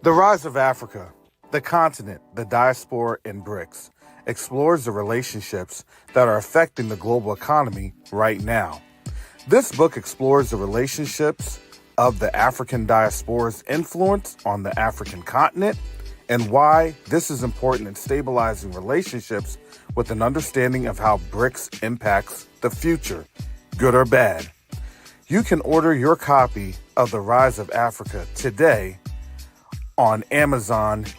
The Rise of Africa, the continent, the diaspora, and BRICS explores the relationships that are affecting the global economy right now. This book explores the relationships of the African diaspora's influence on the African continent and why this is important in stabilizing relationships with an understanding of how BRICS impacts the future, good or bad. You can order your copy of The Rise of Africa today on Amazon.com.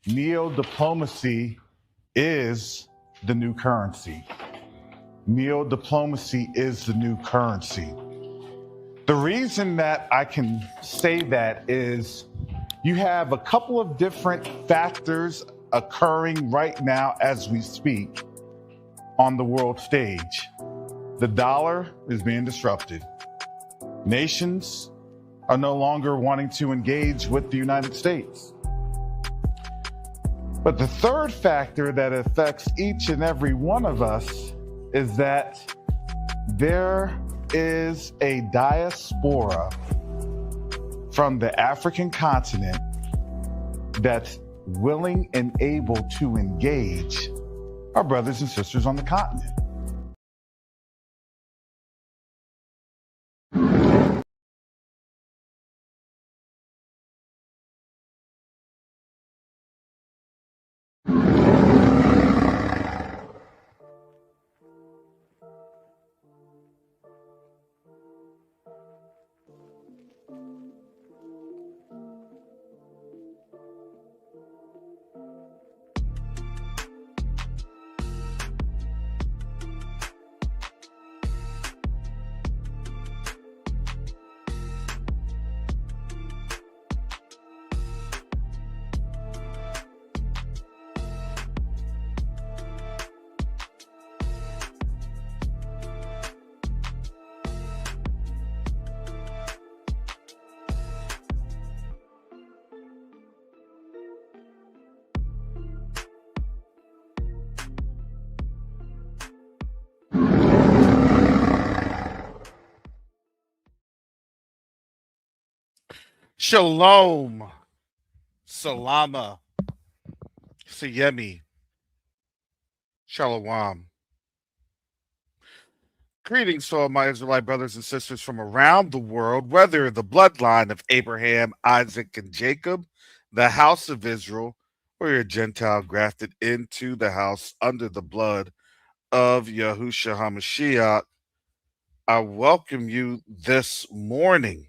Neo-diplomacy is the new currency. Neo-diplomacy is the new currency. The reason that I can say that is you have a couple of different factors occurring right now as we speak on the world stage. The dollar is being disrupted. Nations are no longer wanting to engage with the United States. But the third factor that affects each and every one of us is that there is a diaspora from the African continent that's willing and able to engage our brothers and sisters on the continent. Shalom, Salama, Sayemi, Shalom. Greetings to all my Israelite brothers and sisters from around the world, whether the bloodline of Abraham, Isaac, and Jacob, the house of Israel, or you're a Gentile grafted into the house under the blood of Yahushua HaMashiach. I welcome you this morning.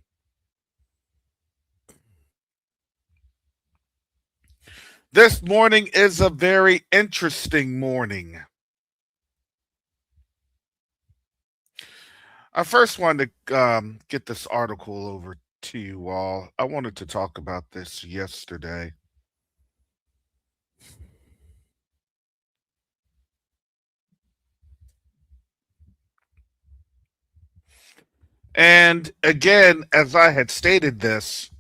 This morning is a very interesting morning. I first wanted to get this article over to you all. I wanted to talk about this yesterday. And again, as I had stated this,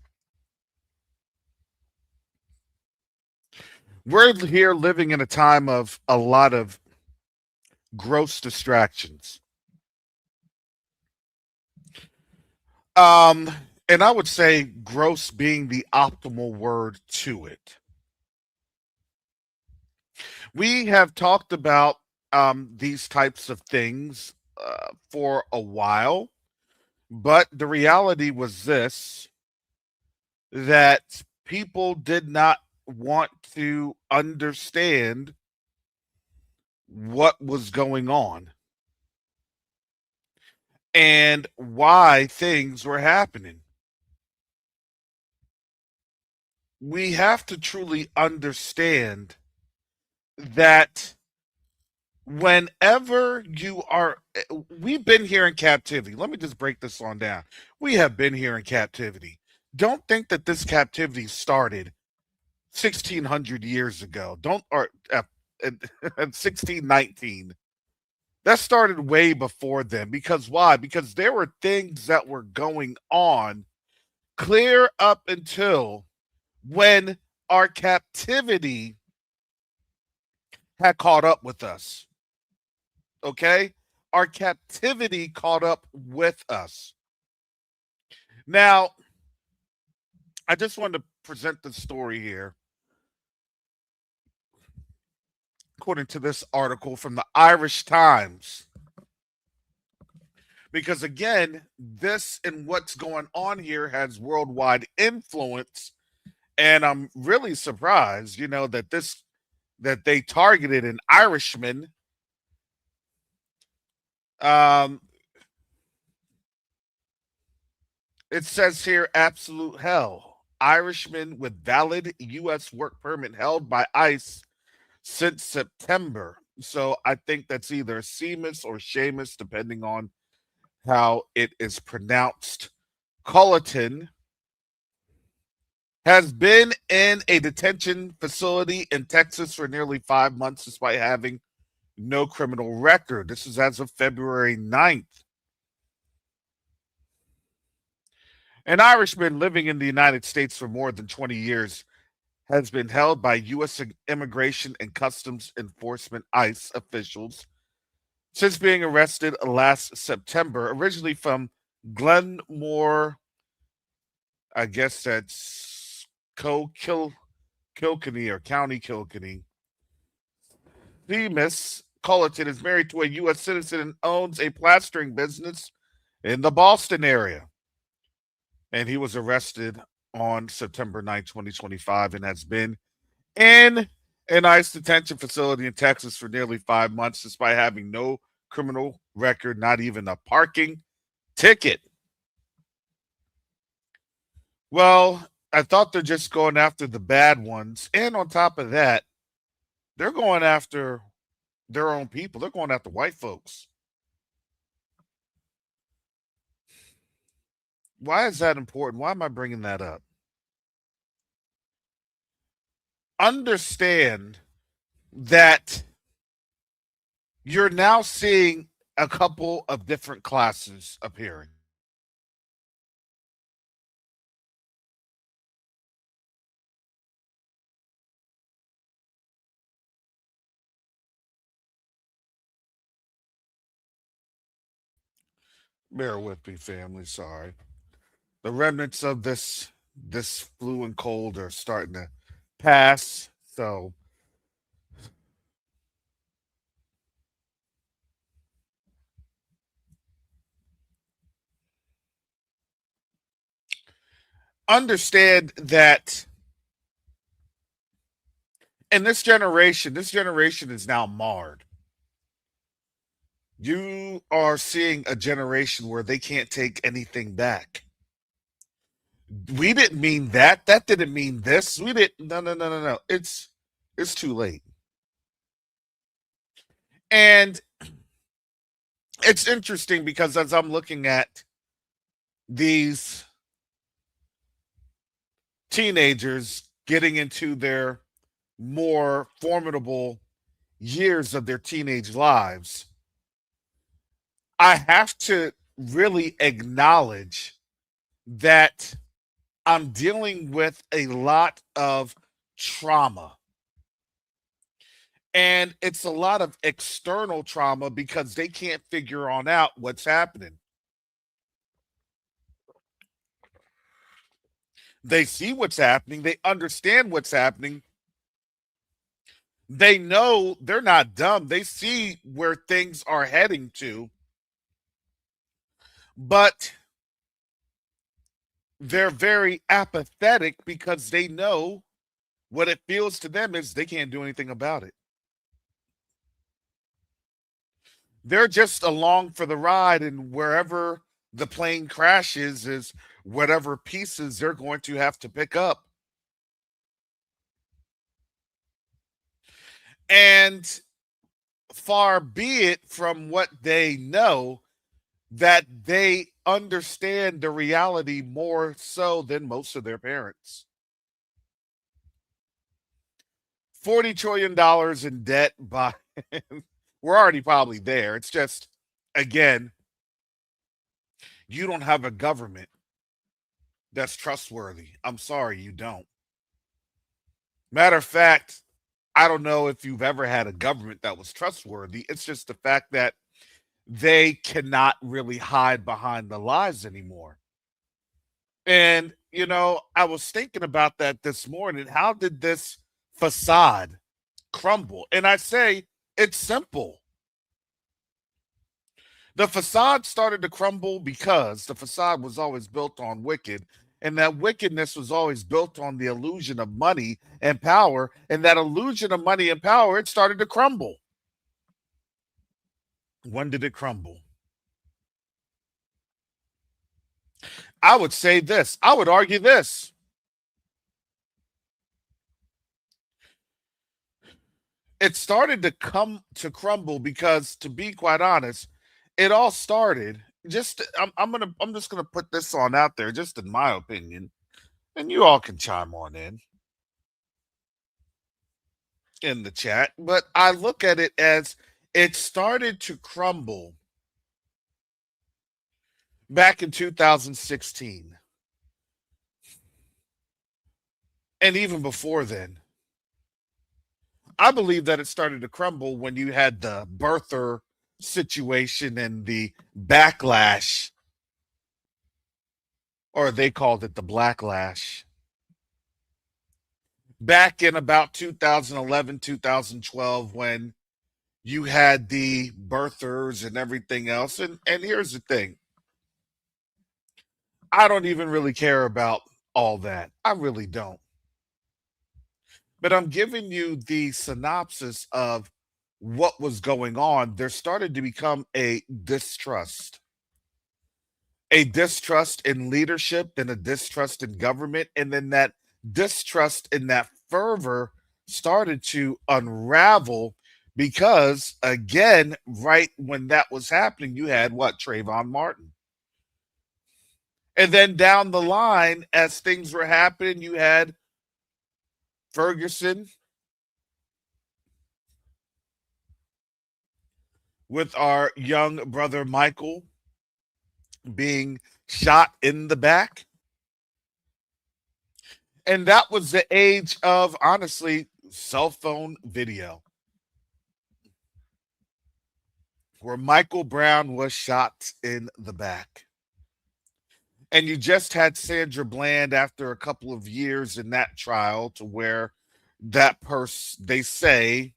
we're here living in a time of a lot of gross distractions. And I would say gross being the optimal word to it. We have talked about these types of things for a while, but the reality was this, that people did not want to understand what was going on and why things were happening. We have to truly understand that whenever we've been here in captivity. Let me just break this on down. We have been here in captivity. Don't think that this captivity started 1600 years ago. In 1619. That started way before then. Because why? Because there were things that were going on clear up until when our captivity had caught up with us. Okay? our captivity caught up with us. Now, I just wanted to present the story here according to this article from the Irish Times. Because again, this and what's going on here has worldwide influence. And I'm really surprised, that they targeted an Irishman. It says here, absolute hell. Irishman with valid U.S. work permit held by ICE since September. So I think that's either Seamus or Seamus, depending on how it is pronounced. Colleton has been in a detention facility in Texas for nearly 5 months despite having no criminal record. This is as of February 9th. An Irishman living in the United States for more than 20 years has been held by U.S. Immigration and Customs Enforcement ICE officials since being arrested last September, originally from Glenmore, I guess that's Kilkenny or County Kilkenny. Seamus Colleton is married to a U.S. citizen and owns a plastering business in the Boston area. And he was arrested on September 9, 2025, and has been in an ICE detention facility in Texas for nearly 5 months, despite having no criminal record, not even a parking ticket. Well, I thought they're just going after the bad ones. And on top of that, they're going after their own people. They're going after white folks. Why is that important? Why am I bringing that up? Understand that you're now seeing a couple of different classes appearing. Bear with me, family. Sorry. The remnants of this flu and cold are starting to pass. So understand that in this generation is now marred. You are seeing a generation where they can't take anything back. We didn't mean that. That didn't mean this. We didn't. No. It's too late. And it's interesting because as I'm looking at these teenagers getting into their more formidable years of their teenage lives, I have to really acknowledge that I'm dealing with a lot of trauma. And it's a lot of external trauma because they can't figure on out what's happening. They see what's happening, they understand what's happening. They know they're not dumb. They see where things are heading to. But they're very apathetic because they know what it feels to them is they can't do anything about it. They're just along for the ride, and wherever the plane crashes is whatever pieces they're going to have to pick up. And far be it from what they know that they understand the reality more so than most of their parents. $40 trillion in debt by we're already probably there. It's just, again, you don't have a government that's trustworthy. I'm sorry, you don't. Matter of fact, I don't know if you've ever had a government that was trustworthy. It's just the fact that they cannot really hide behind the lies anymore. And, I was thinking about that this morning. How did this facade crumble? And I say it's simple. The facade started to crumble because the facade was always built on wicked, and that wickedness was always built on the illusion of money and power. And that illusion of money and power, it started to crumble. When did it crumble? I would say this. I would argue this. It started to come to crumble because, to be quite honest, it all started just I'm just gonna put this on out there, just in my opinion, and you all can chime on in the chat. But I look at it as it started to crumble back in 2016. And even before then. I believe that it started to crumble when you had the birther situation and the backlash, or they called it the blacklash, back in about 2011, 2012, when you had the birthers and everything else. And here's the thing. I don't even really care about all that. I really don't. But I'm giving you the synopsis of what was going on. There started to become a distrust in leadership, then a distrust in government, and then that distrust and that fervor started to unravel because, again, right when that was happening, you had what? Trayvon Martin. And then down the line, as things were happening, you had Ferguson with our young brother Michael being shot in the back. And that was the age of, honestly, cell phone video, where Michael Brown was shot in the back. And you just had Sandra Bland after a couple of years in that trial, to where that person, they say,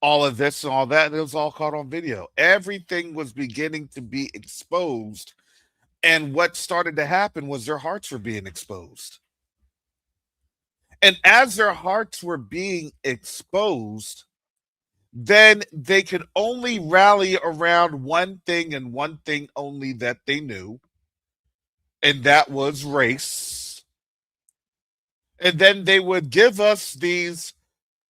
all of this and all that, it was all caught on video. Everything was beginning to be exposed. And what started to happen was their hearts were being exposed. And as their hearts were being exposed, then they could only rally around one thing and one thing only that they knew, and that was race. And then they would give us these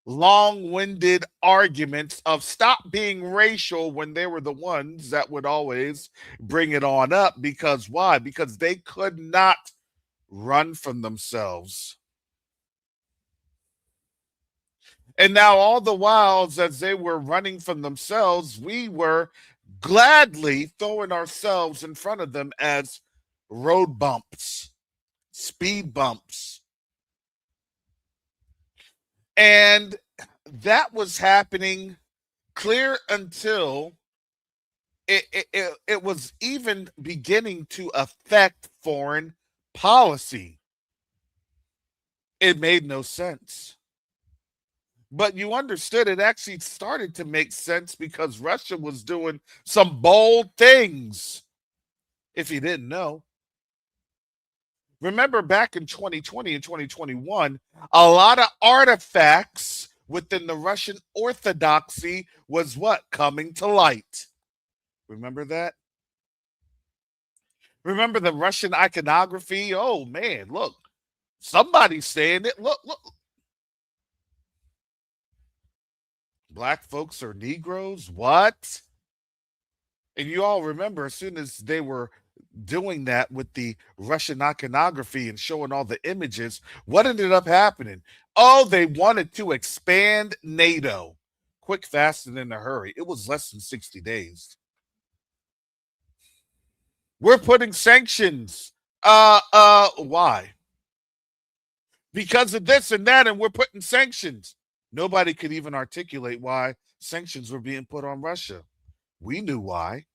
long-winded arguments of stop being racial when they were the ones that would always bring it on up. Because why? Because they could not run from themselves. And now, all the whiles as they were running from themselves, we were gladly throwing ourselves in front of them as road bumps, speed bumps. And that was happening clear until it was even beginning to affect foreign policy. It made no sense. But you understood it actually started to make sense because Russia was doing some bold things, if you didn't know. Remember back in 2020 and 2021, a lot of artifacts within the Russian Orthodoxy was what? Coming to light. Remember that? Remember the Russian iconography? Oh man, look, somebody's saying it. Look, look. Black folks are Negroes? What? And you all remember, as soon as they were doing that with the Russian iconography and showing all the images, what ended up happening? Oh, they wanted to expand NATO. Quick, fast, and in a hurry. It was less than 60 days. We're putting sanctions. Why? Because of this and that, and we're putting sanctions. Nobody could even articulate why sanctions were being put on Russia. We knew why.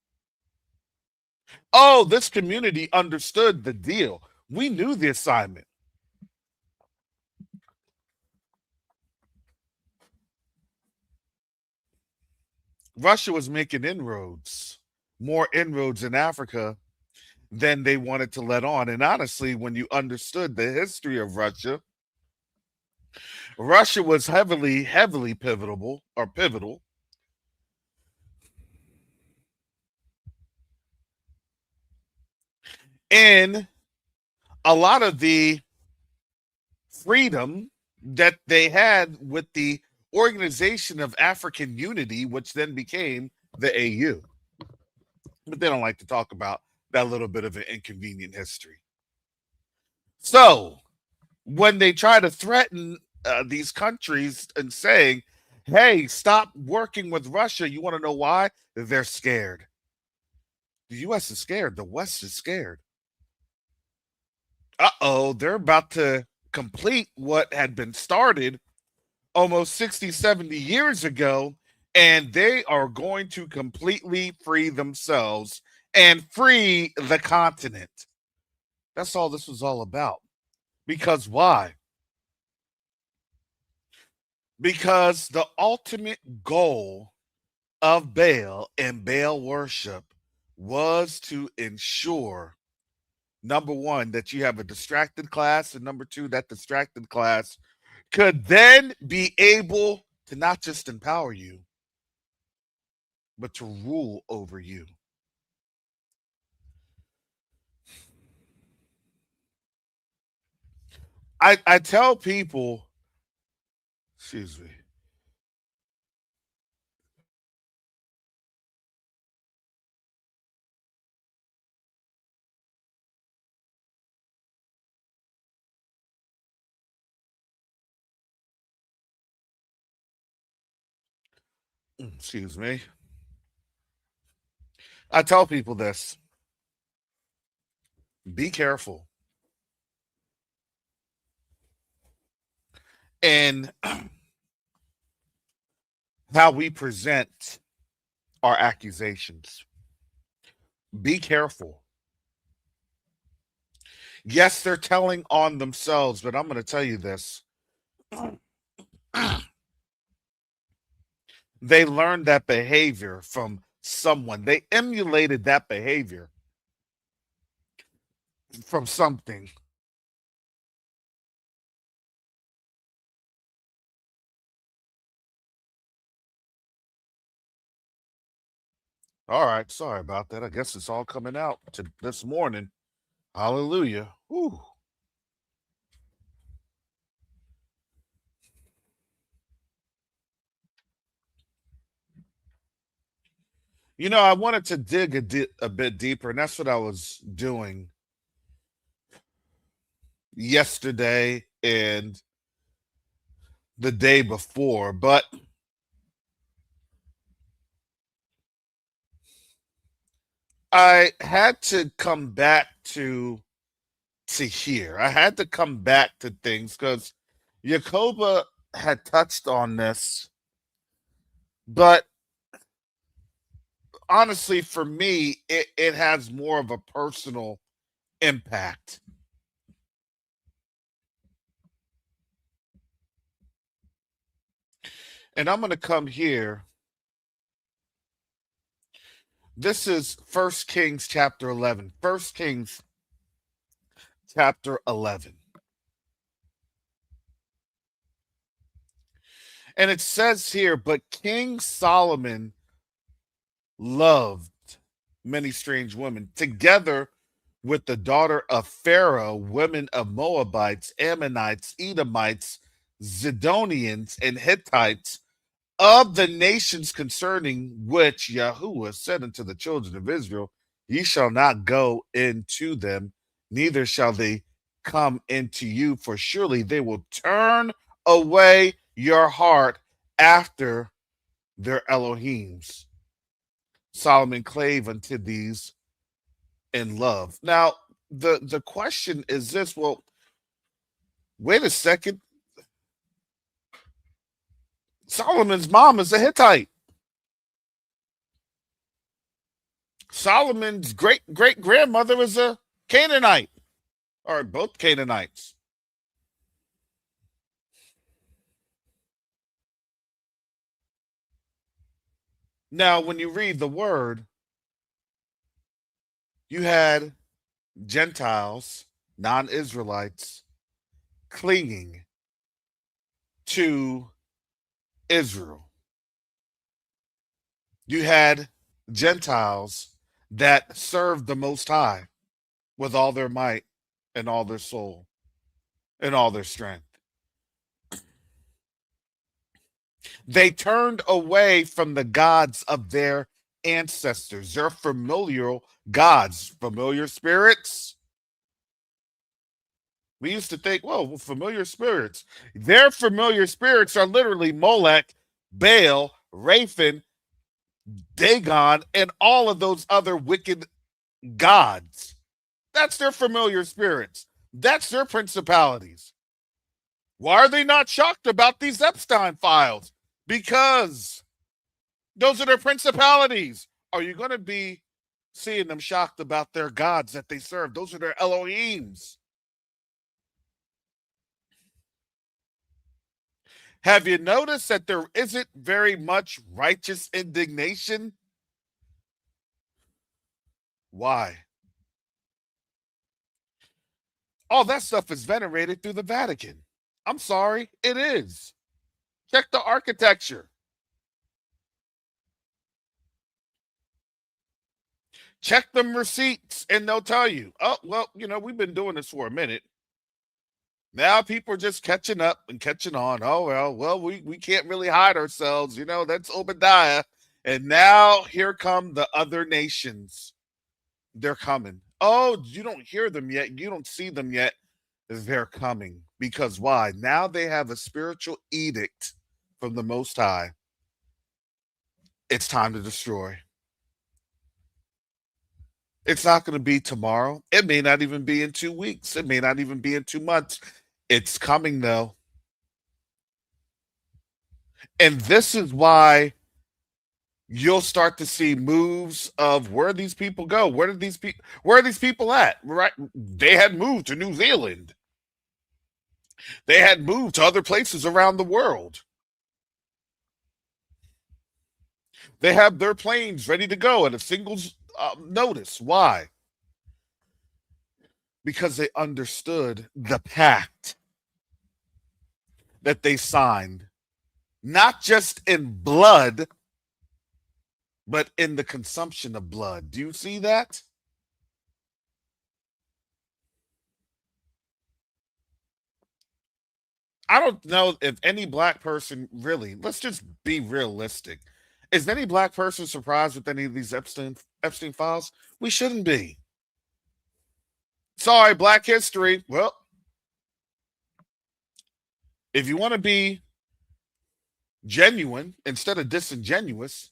Oh, this community understood the deal. We knew the assignment. Russia was making inroads, more inroads in Africa than they wanted to let on. And honestly, when you understood the history of Russia, Russia was heavily pivotal in a lot of the freedom that they had with the Organization of African Unity, which then became the AU. But they don't like to talk about that little bit of an inconvenient history. So when they try to threaten these countries and saying, hey, stop working with Russia, you want to know why? They're scared. The US is scared. The West is scared. Uh-oh, they're about to complete what had been started almost 60, 70 years ago, and they are going to completely free themselves and free the continent. That's all this was all about. Because why? Because the ultimate goal of Baal and Baal worship was to ensure, number one, that you have a distracted class, and number two, that distracted class could then be able to not just empower you, but to rule over you. I tell people, excuse me, excuse me. I tell people this: be careful in how we present our accusations. Be careful. Yes, they're telling on themselves, but I'm going to tell you this. They learned that behavior from someone. They emulated that behavior from something. All right, sorry about that. I guess it's all coming out to this morning. Hallelujah. Whew. You know, I wanted to dig a bit deeper, and that's what I was doing yesterday and the day before. But I had to come back to here. I had to come back to things because Yakoba had touched on this, but honestly, for me, it has more of a personal impact. And I'm going to come here. This is First Kings chapter 11. First Kings chapter 11. And it says here, but King Solomon loved many strange women, together with the daughter of Pharaoh, women of Moabites, Ammonites, Edomites, Zidonians, and Hittites, of the nations concerning which Yahuwah said unto the children of Israel, ye shall not go into them, neither shall they come into you, for surely they will turn away your heart after their Elohims. Solomon clave unto these in love. Now, the question is this: well, wait a second. Solomon's mom is a Hittite. Solomon's great grandmother was a Canaanite, or both Canaanites. Now, when you read the word, you had Gentiles, non Israelites, clinging to Israel. You had Gentiles that served the Most High with all their might and all their soul and all their strength. They turned away from the gods of their ancestors, their familiar gods, familiar spirits. We used to think, well, familiar spirits. Their familiar spirits are literally Molech, Baal, Raphan, Dagon, and all of those other wicked gods. That's their familiar spirits. That's their principalities. Why are they not shocked about these Epstein files? Because those are their principalities. Are you going to be seeing them shocked about their gods that they serve? Those are their Elohims. Have you noticed that there isn't very much righteous indignation? Why? All that stuff is venerated through the Vatican. I'm sorry, it is. Check the architecture. Check them receipts, and they'll tell you, oh, well, we've been doing this for a minute. Now people are just catching up and catching on. Oh, well, we can't really hide ourselves. That's Obadiah. And now here come the other nations. They're coming. Oh, you don't hear them yet. You don't see them yet. They're coming. Because why? Now they have a spiritual edict from the Most High. It's time to destroy. It's not going to be tomorrow. It may not even be in 2 weeks. It may not even be in 2 months. It's coming, though. And this is why you'll start to see moves of where these people go. Where are these people at? Right? They had moved to New Zealand. They had moved to other places around the world. They have their planes ready to go at a single notice. Why? Because they understood the pact that they signed, not just in blood, but in the consumption of blood. Do you see that? I don't know if any black person really, let's just be realistic. Is any black person surprised with any of these Epstein files? We shouldn't be. Sorry, Black History. Well, if you want to be genuine instead of disingenuous,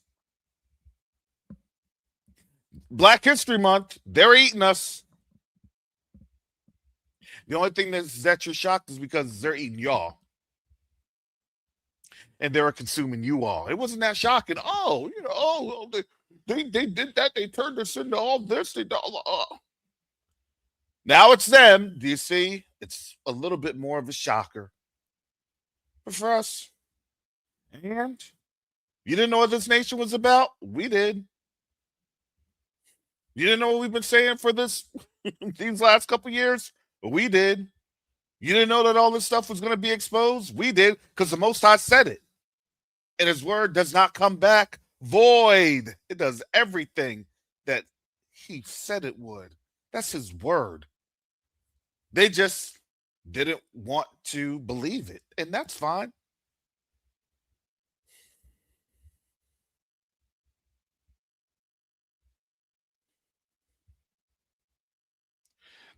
Black History Month, they're eating us. The only thing that you're shocked is because they're eating y'all. And they're consuming you all. It wasn't that shocking. Oh, they did that. They turned us into all this. Now it's them. Do you see? It's a little bit more of a shocker. But for us, and you didn't know what this nation was about? We did. You didn't know what we've been saying for this these last couple years? We did. You didn't know that all this stuff was going to be exposed? We did, because the Most High said it. And his word does not come back void. It does everything that he said it would. That's his word. They just didn't want to believe it, and that's fine.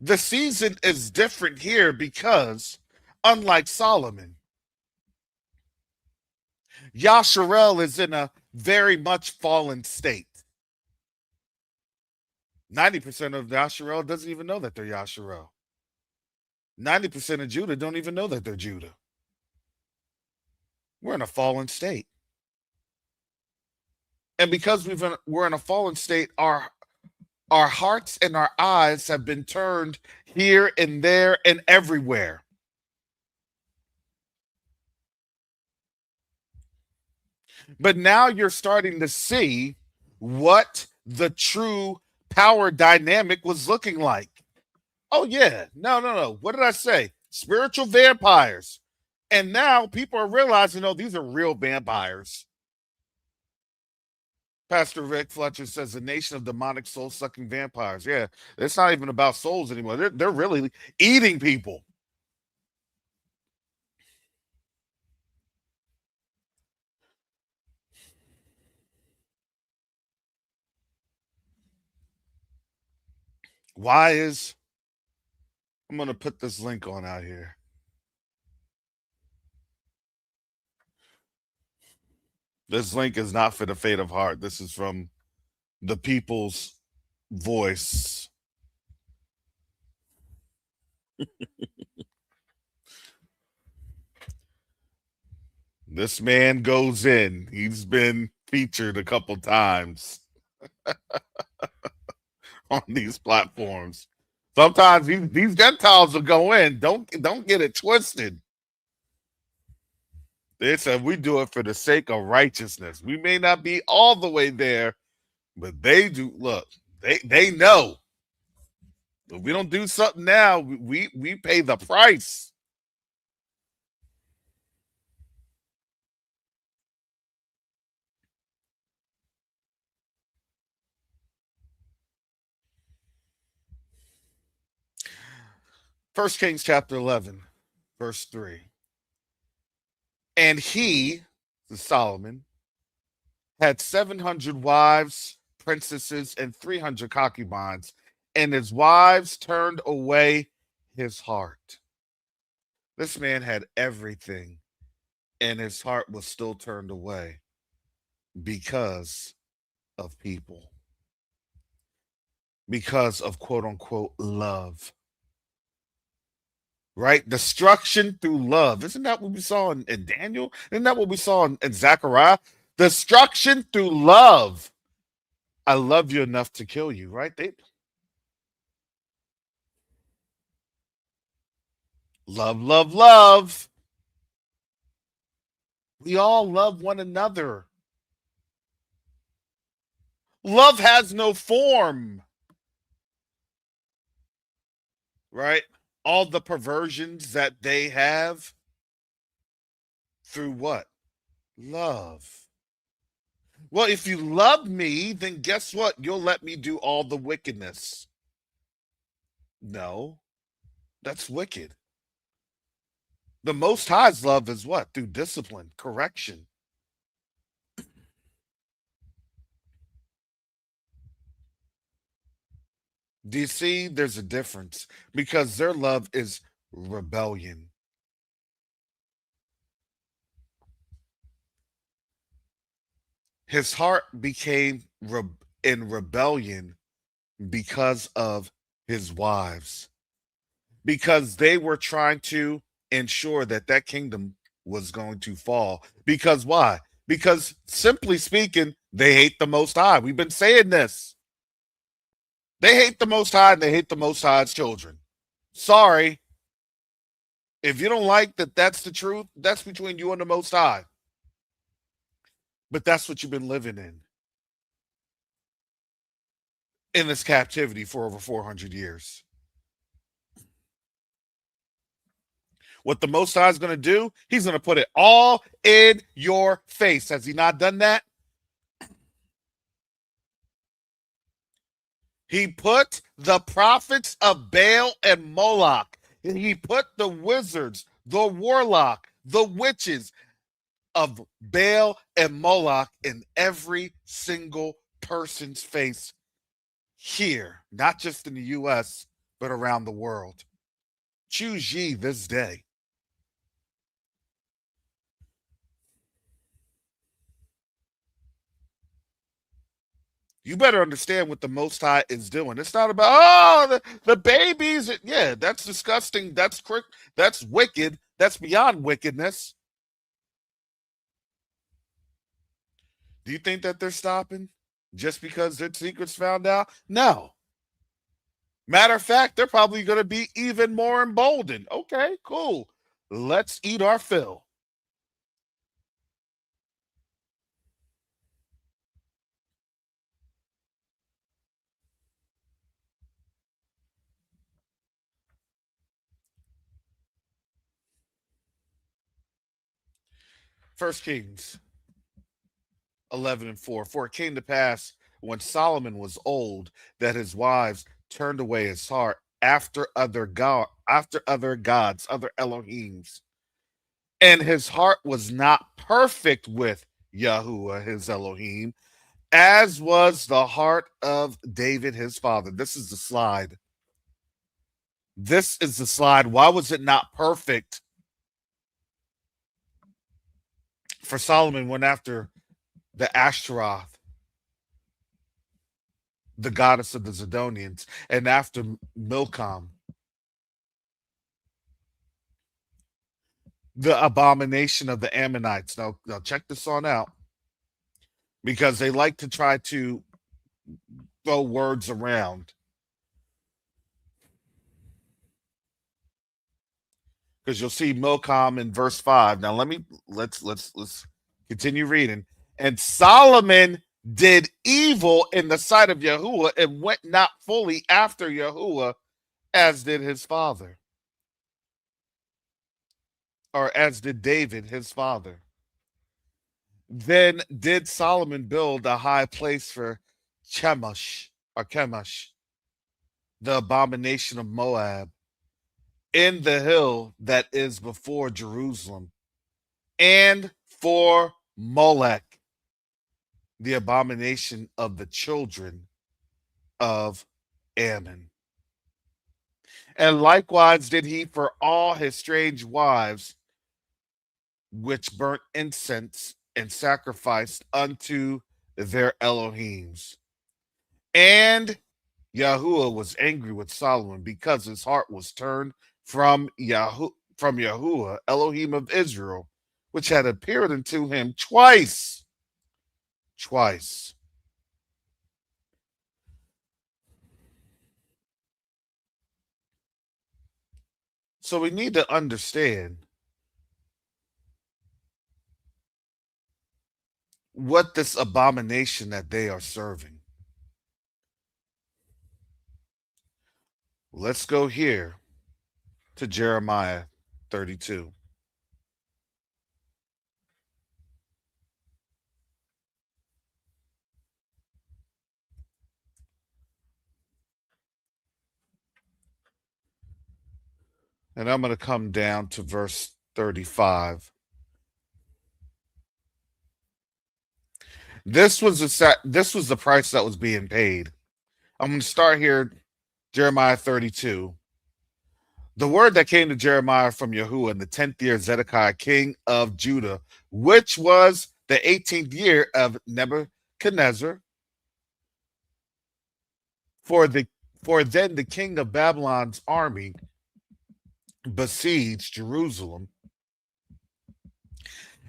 The season is different here because, unlike Solomon, Yasharel is in a very much fallen state. 90% of Yasharel doesn't even know that they're Yasharel. 90% of Judah don't even know that they're Judah. We're in a fallen state. And because we're in a fallen state, our Our hearts and our eyes have been turned here and there and everywhere. But now you're starting to see what the true power dynamic was looking like. Oh, yeah. No. What did I say? Spiritual vampires. And now people are realizing, oh, these are real vampires. Pastor Rick Fletcher says the nation of demonic soul sucking vampires. Yeah, it's not even about souls anymore. They're really eating people. Why is I'm going to put this link on out here. This link is not for the faint of heart. This is from the people's voice. This man goes in. He's been featured a couple times on these platforms. Sometimes these Gentiles will go in. Don't get it twisted. They said we do it for the sake of righteousness. We may not be all the way there, but they do. Look, they know. If we don't do something now, we pay the price. First Kings chapter 11, verse 3. And he, Solomon, had 700 wives, princesses, and 300 concubines, and his wives turned away his heart. This man had everything, and his heart was still turned away because of people, because of quote unquote love. Right? Destruction through love. Isn't that what we saw in Daniel? Isn't that what we saw in Zechariah? Destruction through love. I love you enough to kill you, right? Love. We all love one another. Love has no form, right? All the perversions that they have through what? Love. Well, if you love me, then guess what? You'll let me do all the wickedness. No, that's wicked. The Most High's love is what? Through discipline, correction. Do you see there's a difference? Because their love is rebellion. His heart became in rebellion because of his wives, because they were trying to ensure that that kingdom was going to fall. Because why? Because simply speaking, they hate the Most High. We've been saying this. They hate the Most High and they hate the Most High's children. Sorry. If you don't like that, that's the truth. That's between you and the Most High. But that's what you've been living in this captivity for over 400 years. What the Most High is going to do, he's going to put it all in your face. Has he not done that? He put the prophets of Baal and Moloch. He put the wizards, the warlock, the witches of Baal and Moloch in every single person's face here, not just in the U.S., but around the world. Choose ye this day. You better understand what the Most High is doing. It's not about, the babies. Yeah, that's disgusting. That's wicked. That's beyond wickedness. Do you think that they're stopping just because their secret's found out? No. Matter of fact, they're probably going to be even more emboldened. Okay, cool. Let's eat our fill. First Kings 11:4. For it came to pass when Solomon was old that his wives turned away his heart after other gods, other Elohims, and his heart was not perfect with Yahuwah his Elohim, as was the heart of David his father. This is the slide. This is the slide. Why was it not perfect? For Solomon went after the Ashtaroth, the goddess of the Zidonians, and after Milcom, the abomination of the Ammonites. Now check this on out, because they like to try to throw words around. Because you'll see Milcom in verse 5. Now let's continue reading. And Solomon did evil in the sight of Yahuwah and went not fully after Yahuwah, as did his father, or as did David his father. Then did Solomon build a high place for Chemosh, or Chemosh, the abomination of Moab, in the hill that is before Jerusalem, and for Molech, the abomination of the children of Ammon. And likewise did he for all his strange wives, which burnt incense and sacrificed unto their Elohims. And Yahuwah was angry with Solomon because his heart was turned from Yahuwah, Elohim of Israel, which had appeared unto him twice. Twice. So we need to understand what this abomination that they are serving. Let's go here to Jeremiah 32. And I'm going to come down to verse 35. This was the price that was being paid. I'm going to start here, Jeremiah 32. The word that came to Jeremiah from Yahuwah in the 10th year of Zedekiah, king of Judah, which was the 18th year of Nebuchadnezzar, for then the king of Babylon's army besieged Jerusalem,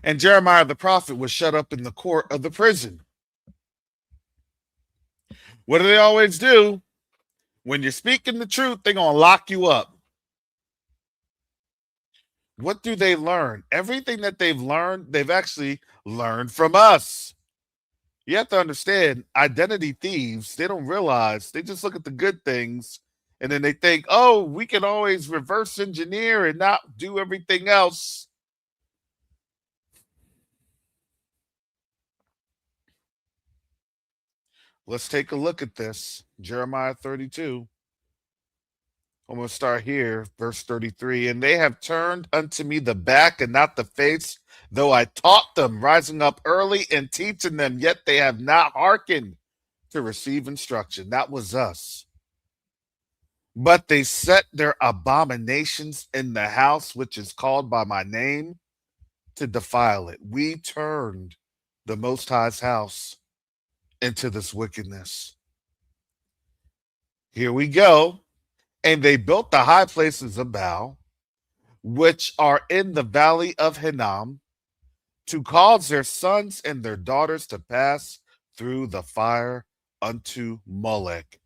and Jeremiah the prophet was shut up in the court of the prison. What do they always do? When you're speaking the truth, they're going to lock you up. What do they learn? Everything that they've learned, they've actually learned from us. You have to understand, identity thieves, they don't realize, they just look at the good things and then they think, oh, we can always reverse engineer and not do everything else. Let's take a look at this. Jeremiah 32. I'm going to start here, verse 33. And they have turned unto me the back and not the face, though I taught them, rising up early and teaching them, yet they have not hearkened to receive instruction. That was us. But they set their abominations in the house which is called by my name to defile it. We turned the Most High's house into this wickedness. Here we go. And they built the high places of Baal, which are in the valley of Hinnom, to cause their sons and their daughters to pass through the fire unto Molech,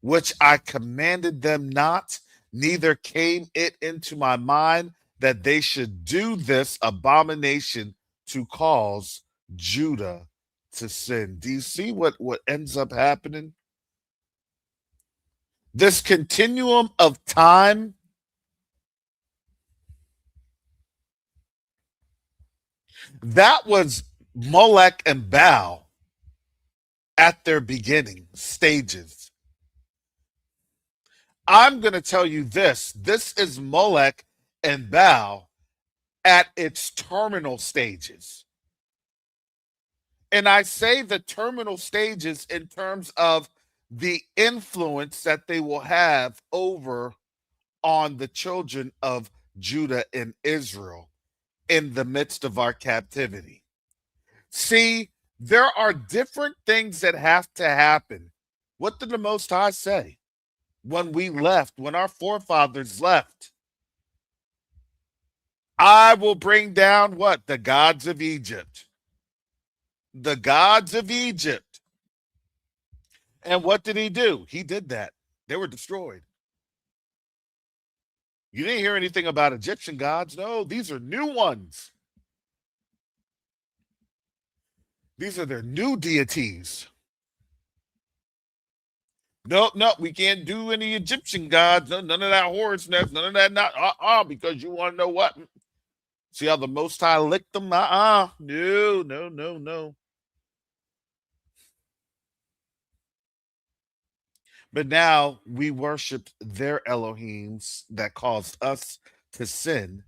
which I commanded them not, neither came it into my mind that they should do this abomination to cause Judah to sin. Do you see what ends up happening? This continuum of time, that was Molech and Baal at their beginning stages. I'm going to tell you this. This is Molech and Baal at its terminal stages. And I say the terminal stages in terms of the influence that they will have over on the children of Judah and Israel in the midst of our captivity. See, there are different things that have to happen. What did the Most High say when we left, when our forefathers left? I will bring down what? The gods of Egypt. The gods of Egypt. And what did he do? He did that. They were destroyed. You didn't hear anything about Egyptian gods. No, these are new ones. These are their new deities. No, no, we can't do any Egyptian gods. None of that horse nest. None of that. Not because you want to know what? See how the Most High licked them? No, no, no, no. But now we worshiped their Elohims that caused us to sin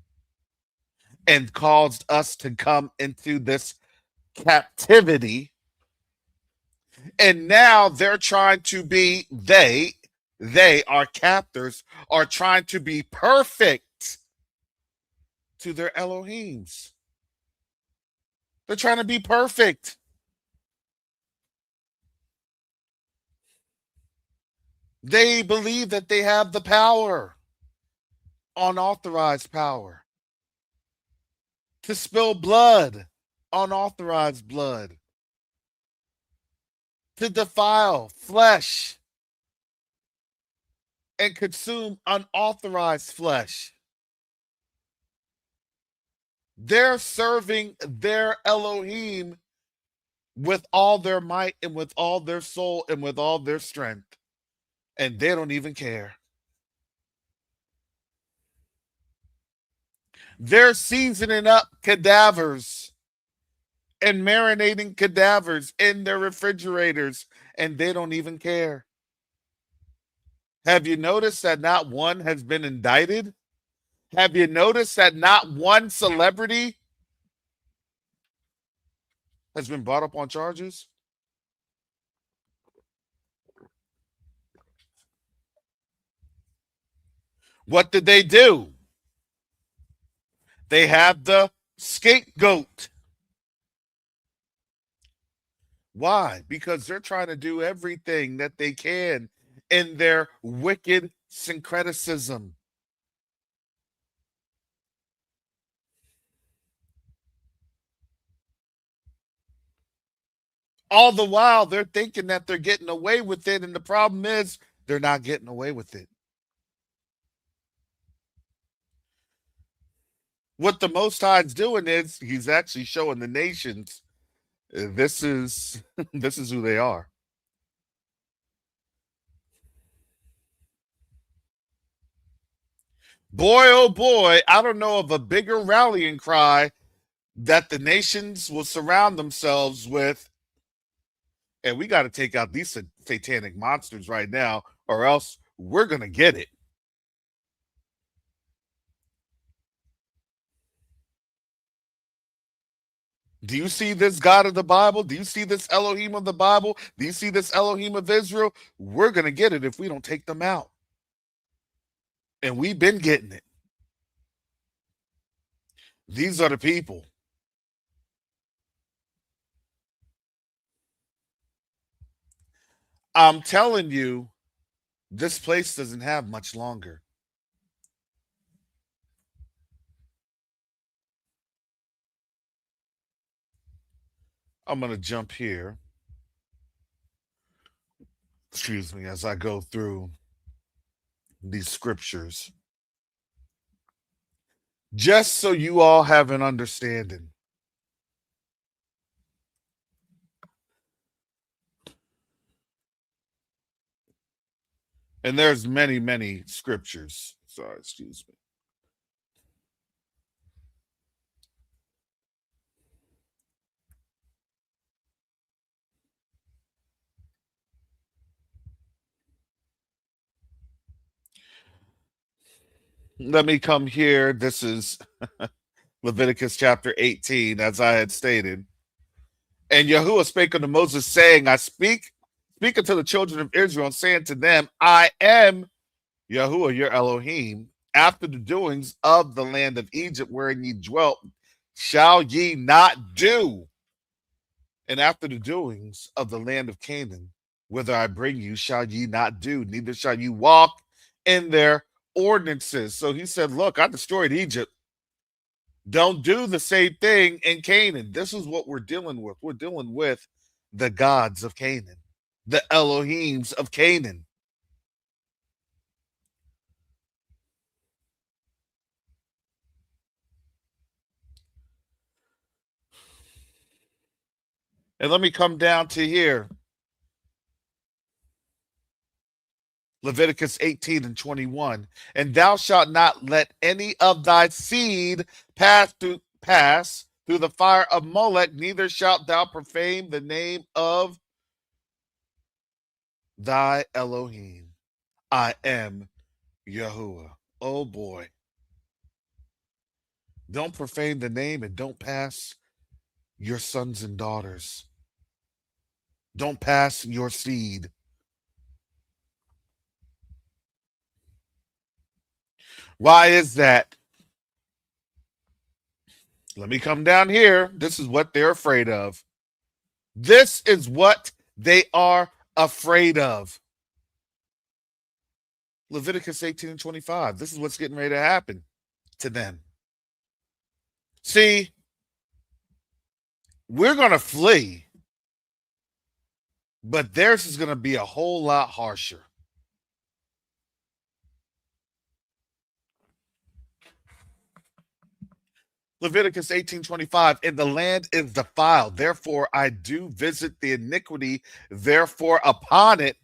and caused us to come into this captivity. And now they're trying to be, our captors, are trying to be perfect to their Elohims. They're trying to be perfect. They believe that they have the power, unauthorized power, to spill blood, unauthorized blood, to defile flesh and consume unauthorized flesh. They're serving their Elohim with all their might and with all their soul and with all their strength. And they don't even care. They're seasoning up cadavers and marinating cadavers in their refrigerators, and they don't even care. Have you noticed that not one has been indicted? Have you noticed that not one celebrity has been brought up on charges? What did they do? They have the scapegoat. Why? Because they're trying to do everything that they can in their wicked syncretism. All the while, they're thinking that they're getting away with it. And the problem is, they're not getting away with it. What the Most High's doing is he's actually showing the nations this is this is who they are. Boy, oh boy, I don't know of a bigger rallying cry that the nations will surround themselves with. And we got to take out these satanic monsters right now, or else we're going to get it. Do you see this God of the Bible? Do you see this Elohim of the Bible? Do you see this Elohim of Israel? We're going to get it if we don't take them out. And we've been getting it. These are the people. I'm telling you, this place doesn't have much longer. I'm going to jump here. Excuse me, as I go through these scriptures, just so you all have an understanding. And there's many, many scriptures. Sorry, excuse me. Let me come here. This is Leviticus chapter 18, as I had stated. And Yahuwah spake unto Moses, saying, I speak unto the children of Israel, and saying to them, I am Yahuwah your Elohim. After the doings of the land of Egypt wherein ye dwelt, shall ye not do. And after the doings of the land of Canaan, whither I bring you, shall ye not do, neither shall you walk in their ordinances. So he said, look, I destroyed Egypt. Don't do the same thing in Canaan. This is what we're dealing with. We're dealing with the gods of Canaan, the Elohims of Canaan. And let me come down to here. Leviticus 18 and 21. And thou shalt not let any of thy seed pass through the fire of Molech, neither shalt thou profane the name of thy Elohim. I am Yahuwah. Oh boy. Don't profane the name and don't pass your sons and daughters. Don't pass your seed. Why is that? Let me come down here. This is what they're afraid of. This is what they are afraid of. Leviticus 18 and 25. This is what's getting ready to happen to them. See, we're going to flee, but theirs is going to be a whole lot harsher. Leviticus 18:25, and the land is defiled. Therefore, I do visit the iniquity, therefore, upon it,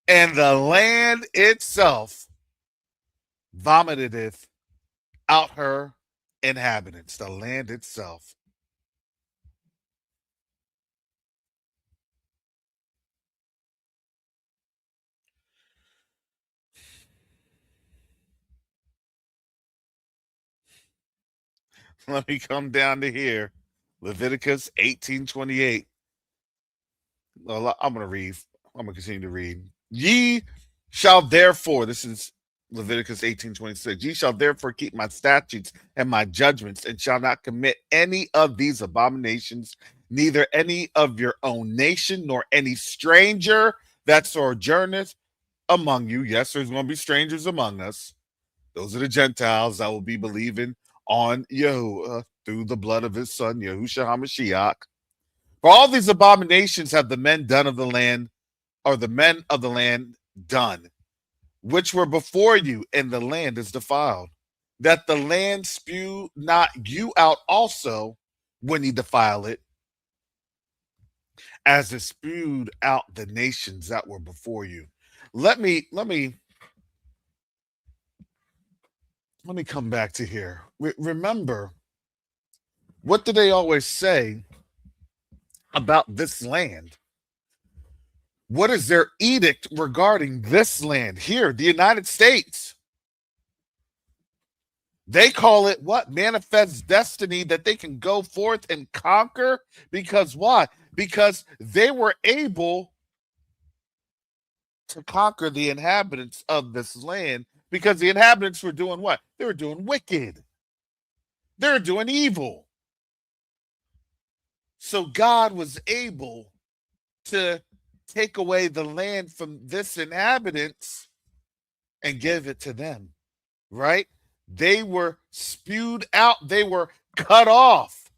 and the land itself vomiteth out her inhabitants. The land itself. Let me come down to here. Leviticus 18:28. Well, I'm going to read. I'm going to continue to read. Ye shall therefore, this is Leviticus 18:26. Ye shall therefore keep my statutes and my judgments, and shall not commit any of these abominations, neither any of your own nation, nor any stranger that sojourneth among you. Yes, there's going to be strangers among us. Those are the Gentiles that will be believing on Yahuwah through the blood of his son, Yahushua HaMashiach. For all these abominations have the men done of the land, or the men of the land done, which were before you, and the land is defiled. That the land spew not you out also when ye defile it, as it spewed out the nations that were before you. Let me come back to here. Remember, what do they always say about this land? What is their edict regarding this land here, the United States? They call it what? Manifest destiny, that they can go forth and conquer. Because why? Because they were able to conquer the inhabitants of this land, because the inhabitants were doing what? They were doing wicked. They were doing evil. So God was able to take away the land from this inhabitants and give it to them, right? They were spewed out. They were cut off.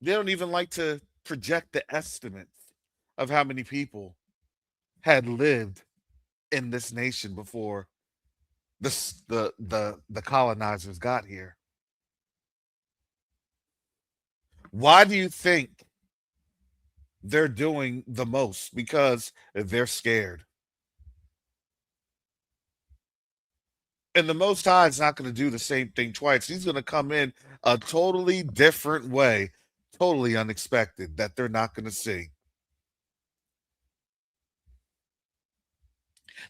They don't even like to project the estimates of how many people had lived in this nation before the colonizers got here. Why do you think they're doing the most? Because they're scared. And the Most High is not going to do the same thing twice. He's going to come in a totally different way, totally unexpected, that they're not going to see.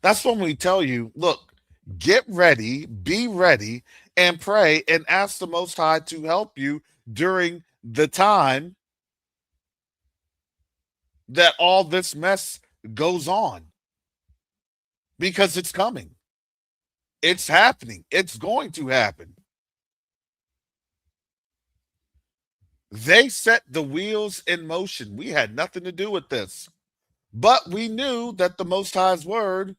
That's when we tell you, look, get ready, be ready, and pray and ask the Most High to help you during the time that all this mess goes on. Because it's coming. It's happening. It's going to happen. They set the wheels in motion. We had nothing to do with this. But we knew that the Most High's word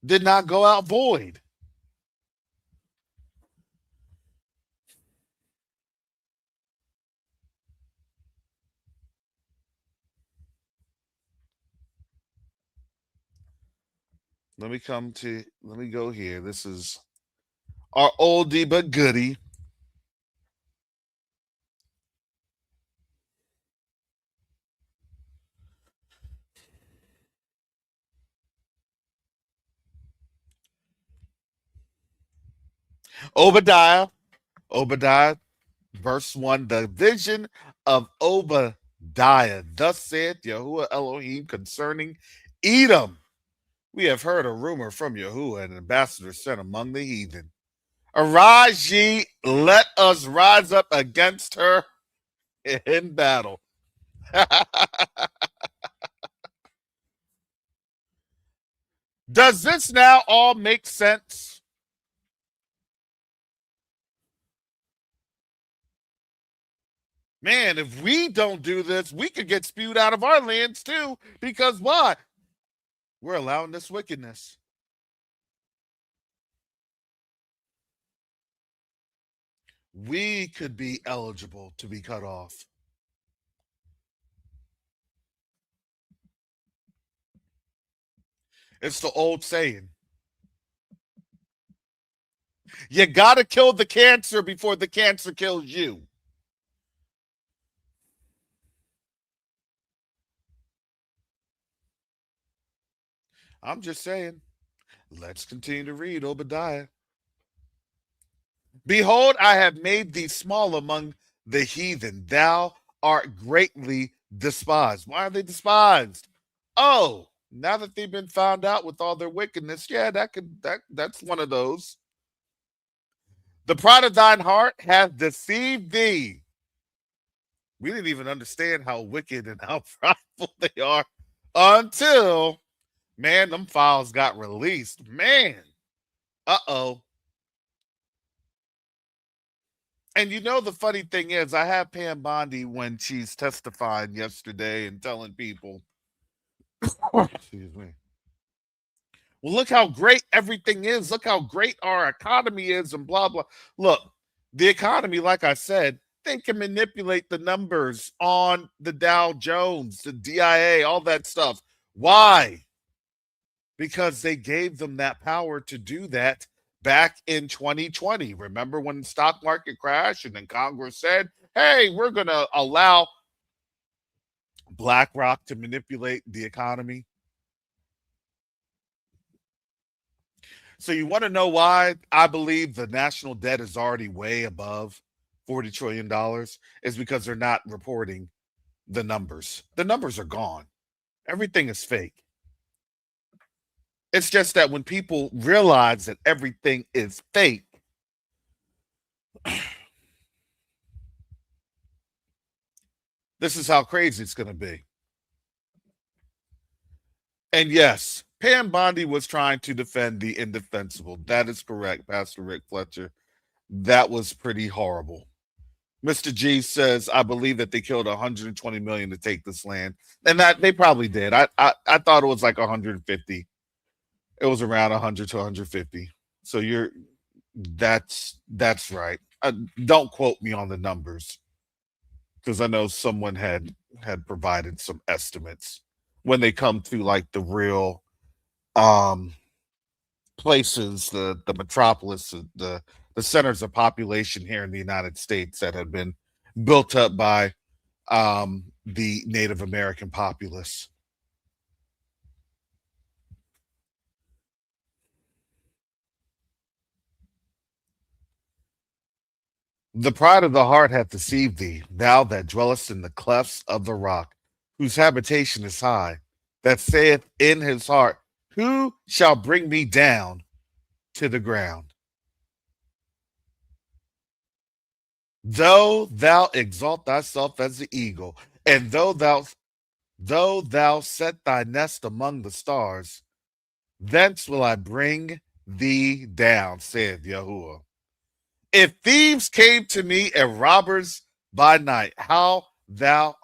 did not go out void. Let me go here. This is our oldie but goodie. Obadiah, verse 1, the vision of Obadiah. Thus saith Yahuwah Elohim concerning Edom. We have heard a rumor from Yahuwah, an ambassador sent among the heathen. Arise ye, let us rise up against her in battle. Does this now all make sense? Man, if we don't do this, we could get spewed out of our lands too. Because why? We're allowing this wickedness. We could be eligible to be cut off. It's the old saying. You got to kill the cancer before the cancer kills you. I'm just saying. Let's continue to read Obadiah. Behold, I have made thee small among the heathen. Thou art greatly despised. Why are they despised? Oh, now that they've been found out with all their wickedness, yeah, that's one of those. The pride of thine heart hath deceived thee. We didn't even understand how wicked and how prideful they are until, man, them files got released. Man, uh-oh. And you know the funny thing is, I have Pam Bondi when she's testifying yesterday and telling people, excuse me, well, look how great everything is. Look how great our economy is and blah, blah. Look, the economy, like I said, they can manipulate the numbers on the Dow Jones, the DIA, all that stuff. Why? Because they gave them that power to do that back in 2020. Remember when the stock market crashed and then Congress said, hey, we're going to allow BlackRock to manipulate the economy? So you want to know why I believe the national debt is already way above $40 trillion? Is because they're not reporting the numbers. The numbers are gone. Everything is fake. It's just that when people realize that everything is fake, this is how crazy it's going to be. And yes, Pam Bondi was trying to defend the indefensible. That is correct, Pastor Rick Fletcher. That was pretty horrible. Mr. G says, I believe that they killed 120 million to take this land. And that they probably did. I thought it was like 150. It was around 100 to 150. So that's right. Don't quote me on the numbers. because I know someone had provided some estimates when they come to like the real um places, the metropolis, the centers of population here in the United States that have been built up by the Native American populace. The pride of the heart hath deceived thee, thou that dwellest in the clefts of the rock, whose habitation is high, that saith in his heart, who shall bring me down to the ground? Though thou exalt thyself as the eagle, and though thou set thy nest among the stars, thence will I bring thee down, saith Yahuwah. If thieves came to me and robbers by night, how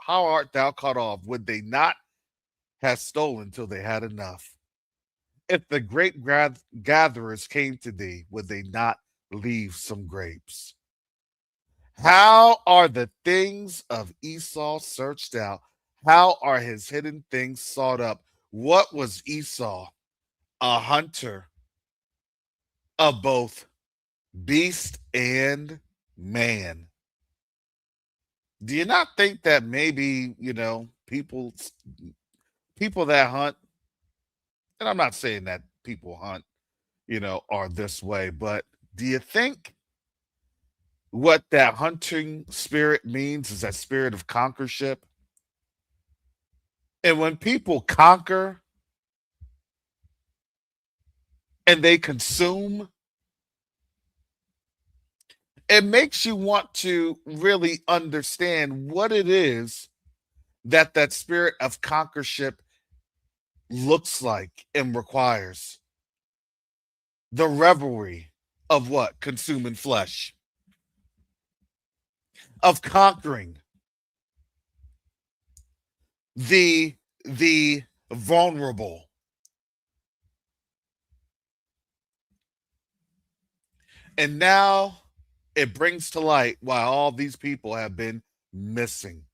art thou cut off? Would they not have stolen till they had enough? If the grape gatherers came to thee, would they not leave some grapes? How are the things of Esau searched out? How are his hidden things sought up? What was Esau? A hunter of both beast and man. Do you not think that maybe, people that hunt, and I'm not saying that people hunt, are this way, but do you think what that hunting spirit means is that spirit of conquership? And when people conquer and they consume, it makes you want to really understand what it is that spirit of conquership looks like and requires. The revelry of what? Consuming flesh, of conquering the vulnerable. And now it brings to light why all these people have been missing.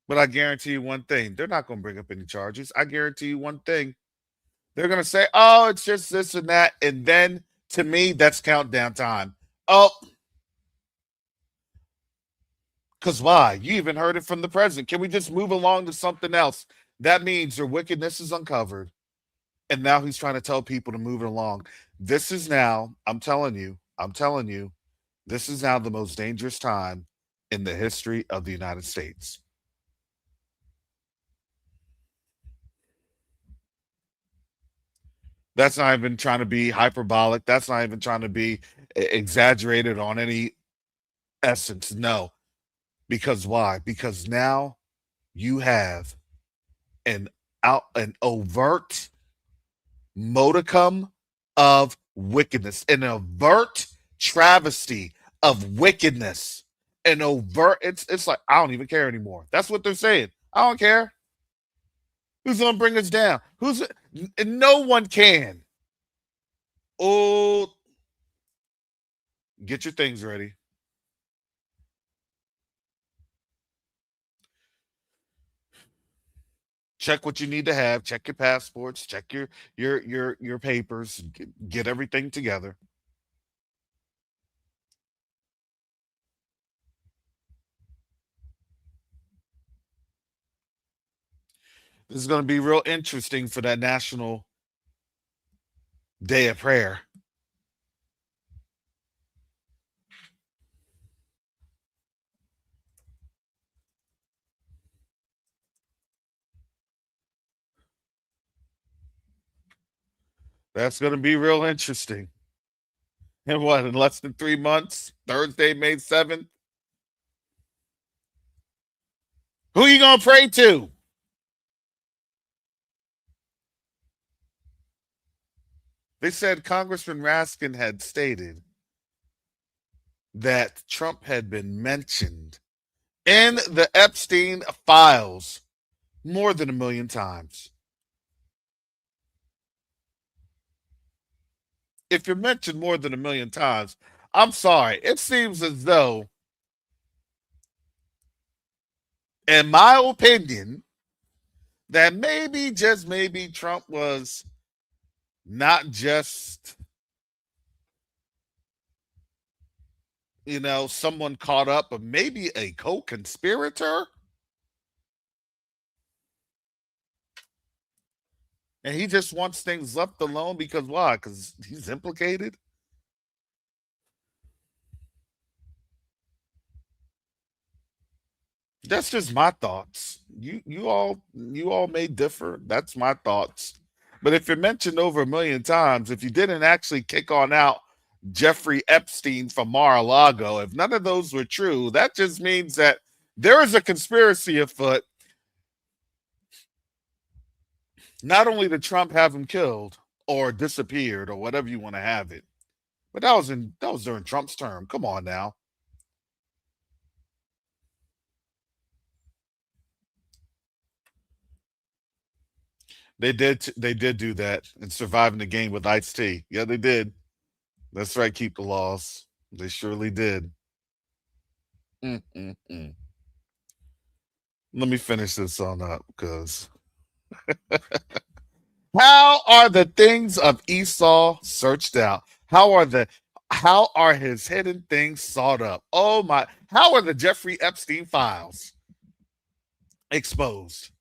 But I guarantee you one thing, they're not going to bring up any charges. I guarantee you one thing. They're going to say, oh, it's just this and that. And then to me, that's countdown time. Oh, because why? You even heard it from the president. Can we just move along to something else? That means their wickedness is uncovered. And now he's trying to tell people to move it along. This is now, I'm telling you, this is now the most dangerous time in the history of the United States. That's not even trying to be hyperbolic. That's not even trying to be exaggerated on any essence. No. Because why? Because now you have an overt modicum of wickedness, an overt travesty of wickedness, an overt. It's like I don't even care anymore. That's what they're saying. I don't care. Who's gonna bring us down? No one can. Oh, get your things ready. Check what you need to have. Check your passports. Check your papers. Get everything together. This is going to be real interesting for that National Day of Prayer. That's going to be real interesting. And what, in less than 3 months? Thursday, May 7th? Who you going to pray to? They said Congressman Raskin had stated that Trump had been mentioned in the Epstein files more than 1,000,000 times. If you're mentioned more than 1,000,000 times, I'm sorry. It seems as though, in my opinion, that maybe, just maybe, Trump was not just, someone caught up, but maybe a co-conspirator. And he just wants things left alone because why? Because he's implicated. That's just my thoughts. You all may differ. That's my thoughts. But if you're mentioned over a million times, if you didn't actually kick on out Jeffrey Epstein from Mar-a-Lago, if none of those were true, that just means that there is a conspiracy afoot. Not only did Trump have him killed or disappeared or whatever you want to have it, but that was during Trump's term. Come on now. They did do that and surviving the game with Ice-T. Yeah, they did. That's right, keep the laws. They surely did. Mm-mm-mm. Let me finish this on up because how are the things of Esau searched out? How are his hidden things sought up? Oh my, how are the Jeffrey Epstein files exposed?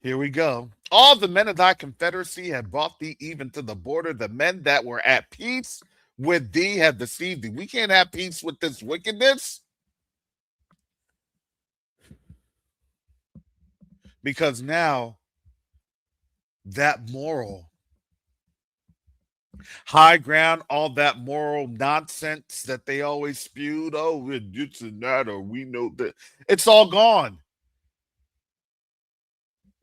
Here we go. All the men of thy confederacy have brought thee even to the border. The men that were at peace with thee have deceived thee. We can't have peace with this wickedness because now that moral high ground, all that moral nonsense that they always spewed, oh, we're this and that, or we know that, it's all gone.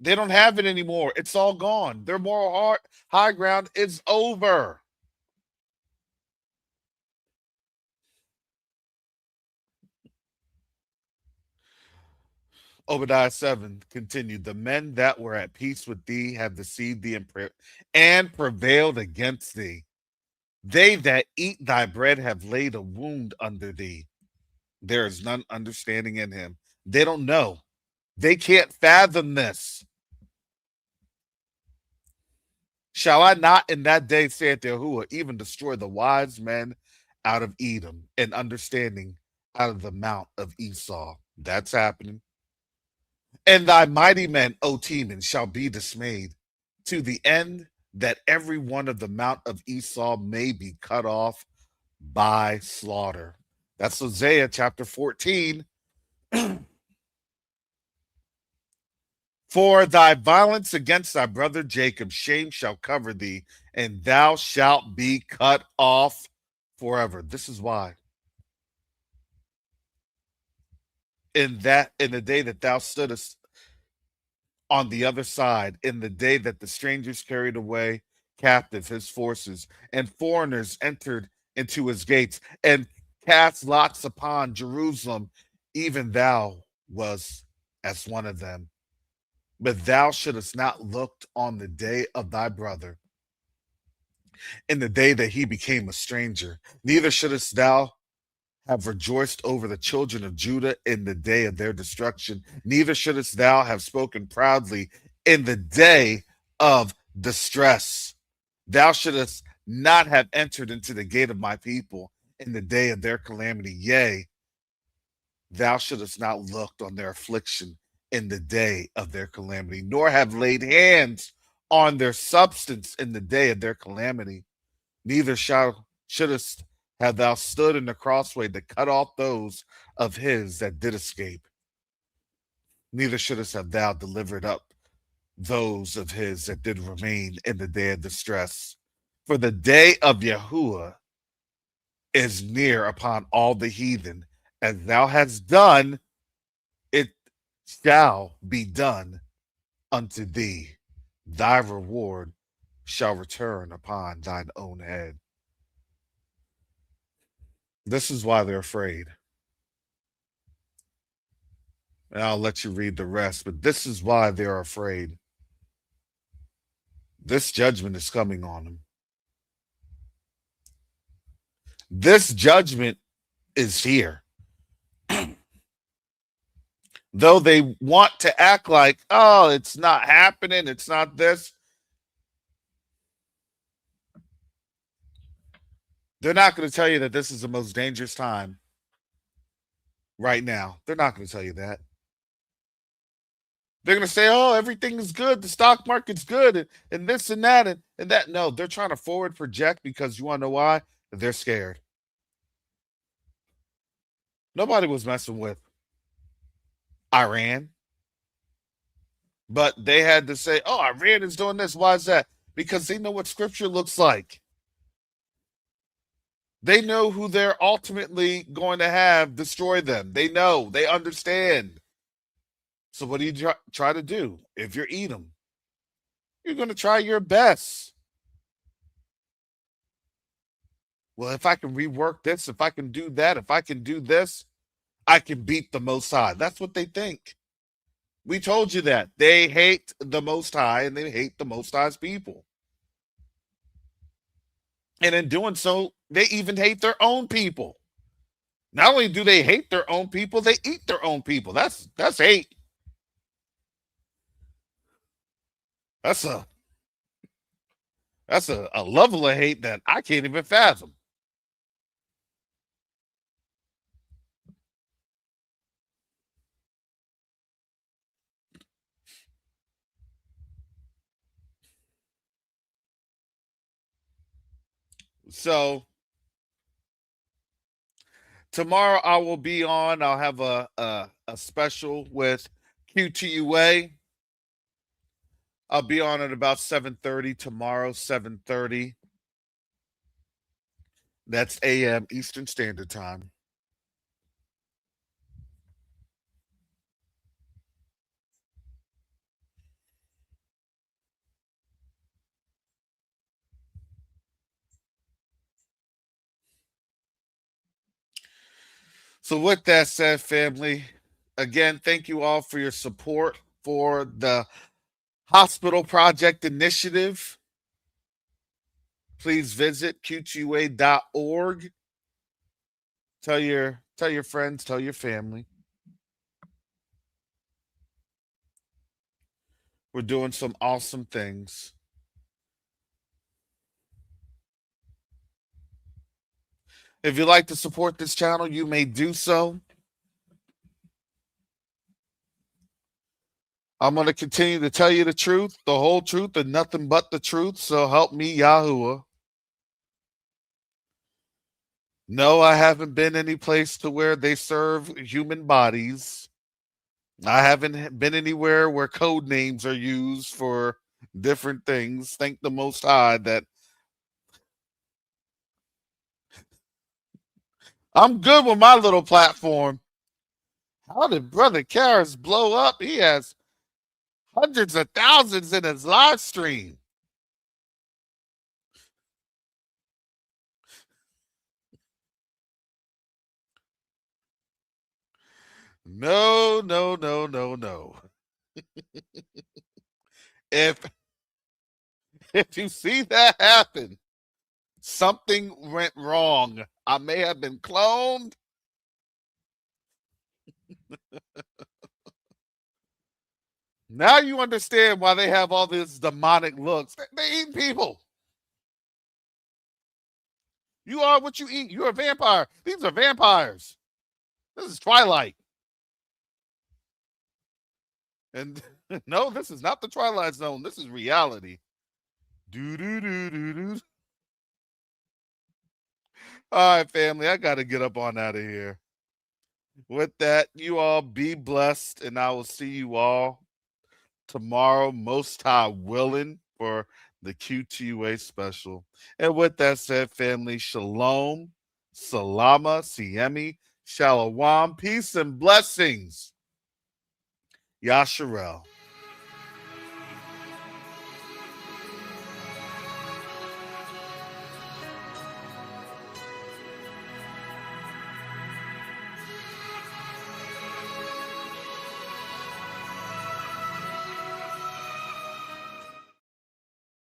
They don't have it anymore. It's all gone. Their moral high ground is over. Obadiah 7 continued, the men that were at peace with thee have deceived thee and prevailed against thee. They that eat thy bread have laid a wound under thee. There is none understanding in him. They don't know. They can't fathom this. Shall I not in that day, saith Yahuwah, even destroy the wise men out of Edom and understanding out of the mount of Esau? That's happening. And thy mighty men, O Teman, shall be dismayed to the end that every one of the mount of Esau may be cut off by slaughter. That's Hosea chapter 14. For thy violence against thy brother Jacob, shame shall cover thee, and thou shalt be cut off forever. This is why. In the day that thou stoodest on the other side, in the day that the strangers carried away captive his forces, and foreigners entered into his gates, and cast lots upon Jerusalem, even thou was as one of them. But thou shouldest not looked on the day of thy brother, in the day that he became a stranger, neither shouldest thou have rejoiced over the children of Judah in the day of their destruction, neither shouldest thou have spoken proudly in the day of distress. Thou shouldest not have entered into the gate of my people in the day of their calamity. Yea, thou shouldest not looked on their affliction in the day of their calamity, nor have laid hands on their substance in the day of their calamity. Neither shouldest have thou stood in the crossway to cut off those of his that did escape. Neither shouldest have thou delivered up those of his that did remain in the day of distress. For the day of Yahuwah is near upon all the heathen. As thou hast done, it shall be done unto thee. Thy reward shall return upon thine own head. This is why they're afraid. And I'll let you read the rest, but this is why they're afraid. This judgment is coming on them. This judgment is here. Though they want to act like, oh, it's not happening, it's not this, they're not going to tell you that this is the most dangerous time right now. They're not going to tell you that. They're going to say, oh, everything is good. The stock market's good and this and that and that. No, they're trying to forward project because you want to know why? They're scared. Nobody was messing with Iran. But they had to say, oh, Iran is doing this. Why is that? Because they know what scripture looks like. They know who they're ultimately going to have destroy them. They know. They understand. So what do you try to do? If you're Edom, you're going to try your best. Well, if I can rework this, if I can do that, if I can do this, I can beat the Most High. That's what they think. We told you that. They hate the Most High and they hate the Most High's people. And in doing so, they even hate their own people. Not only do they hate their own people, they eat their own people. That's hate. That's a level of hate that I can't even fathom. So tomorrow I will be on. I'll have a special with QTUA. I'll be on at about 7:30 tomorrow, 7:30. That's AM Eastern Standard Time. So with that said, family, again, thank you all for your support for the Hospital Project Initiative. Please visit qtua.org. Tell your friends, tell your family. We're doing some awesome things. If you'd like to support this channel, you may do so. I'm going to continue to tell you the truth, the whole truth, and nothing but the truth. So help me, Yahuwah. No, I haven't been any place to where they serve human bodies. I haven't been anywhere where code names are used for different things. Thank the Most High that I'm good with my little platform. How did Brother Karras blow up? He has hundreds of thousands in his live stream. No, no, no, no, no. if if you see that happen, something went wrong. I may have been cloned. Now you understand why they have all these demonic looks. They eat people. You are what you eat. You're a vampire. These are vampires. This is Twilight. And no, this is not the Twilight Zone. This is reality. Do do do do do. All right, family. I got to get up on out of here. With that, you all be blessed, and I will see you all tomorrow, Most High willing, for the QTUA special. And with that said, family, shalom, salama, siemi, shalom, peace and blessings. Yasharel.